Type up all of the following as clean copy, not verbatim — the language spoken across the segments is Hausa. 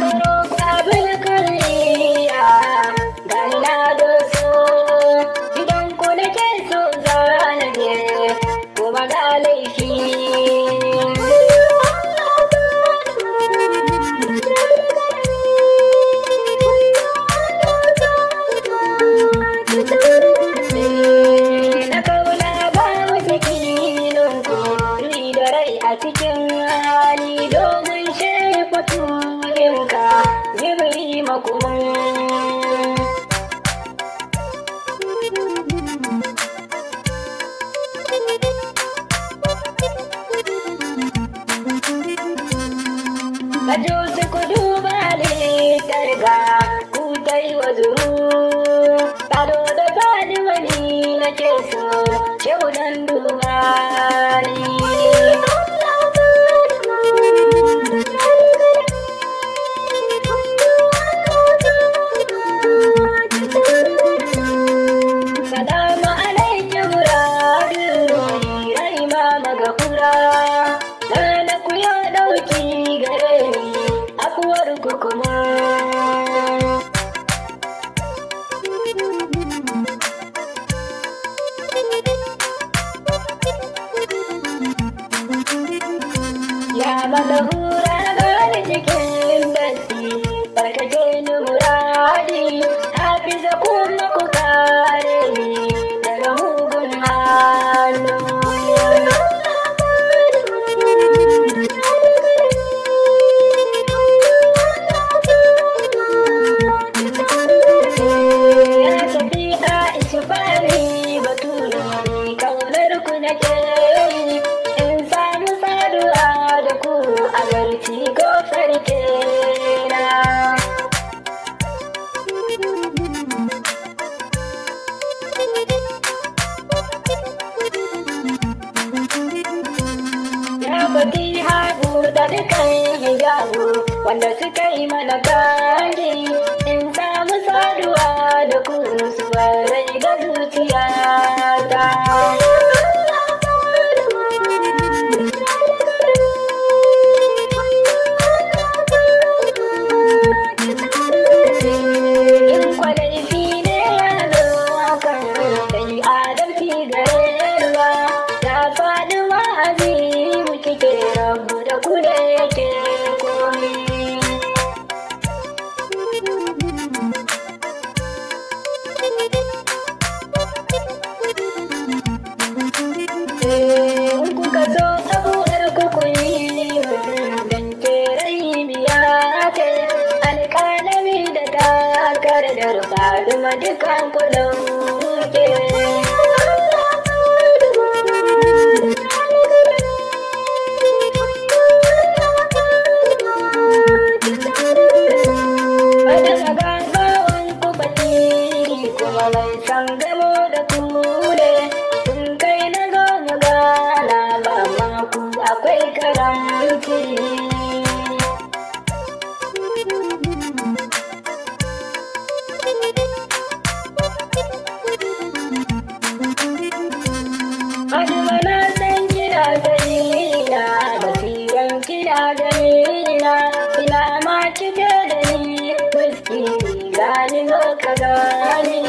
baro abin kariya gana da so idan ku nake so za na je kuma ga laifi na kauna ba wata kilin kuri da rai a cikin hali domin shefa turinka zibiri makumin Kajo su ku duba littarga ku dai wa zuru Taro da fadi wani na ke so shehu dan duba ni Salamu alaikum radurori rai ma magafura Lana ku ya dauki gare ni afuwar ku kuma Ya malahura gani cikin datti barkace ni muradi hafiza kuma ku kare ni daga mugun hannu Ya tafi Aisha fari baturi kaunar ku nake in samu saduwa da ku a garci ko farke na Ya baki hagu da dukan hijabu wanda suka yi mana kari in samu saduwa da ku su barai ga zuciyata in kwalaifi ne ya zo kan sai adalci gare ruwa ta faɗi wa'azi mu kike rabu da ku da yake komi in kuka so abuwar ku kuyi don ke rai biya ce alƙalami da takar da rufa duma dukan kudin ke Wata magabawan ku batiri kuma mai san gamo da kule sun kai na goma gana ba ma ku akwai karamci Adumana san kira dalila basiran kira dalila ina ma cike da ni fuski gani zo ka gani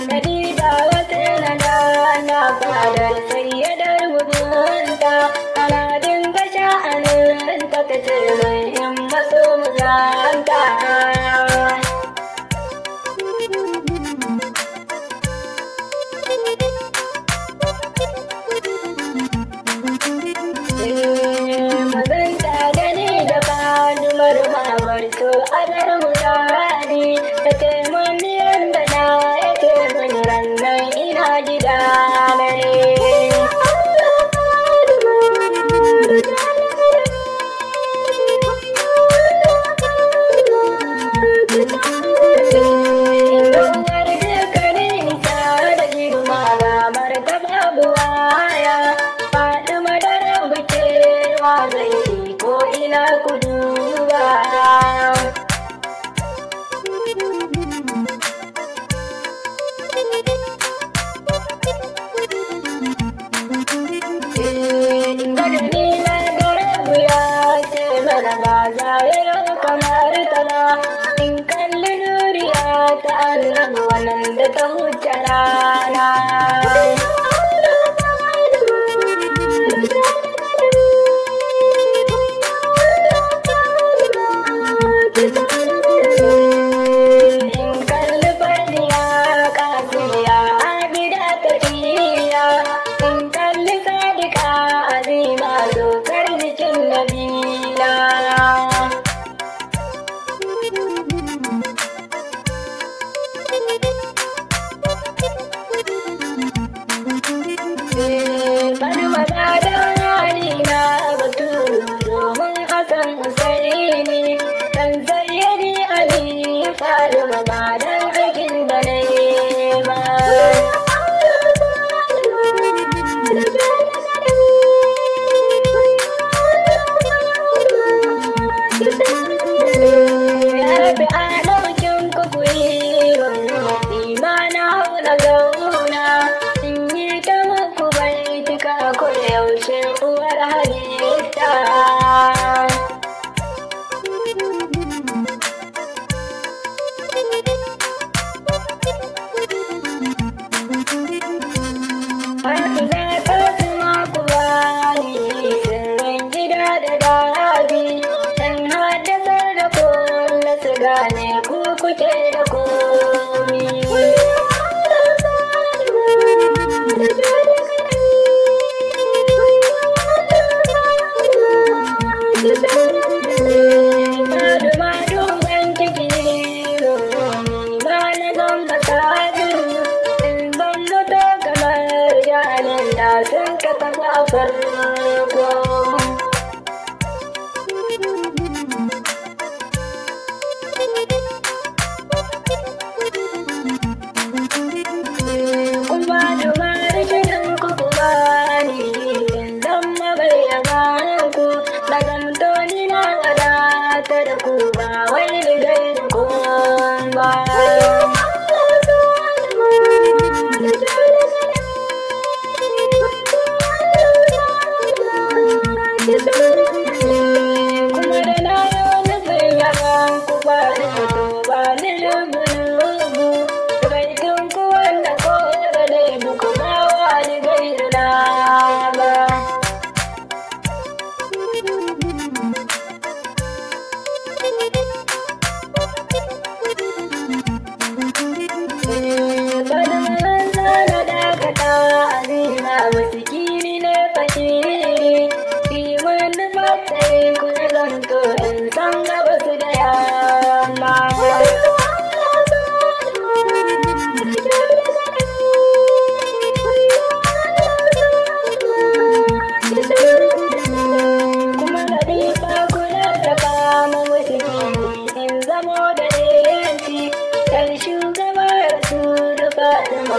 Kadida wata na gana fadar sayyadar mugunta ana dinga sha'anin ta ce mai in maso muzanta ta huce rana.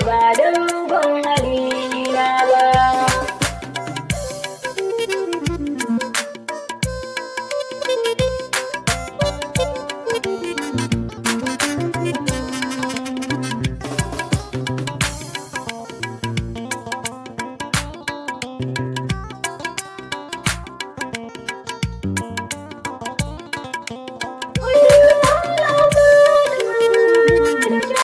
Ba don mugun hali na ba.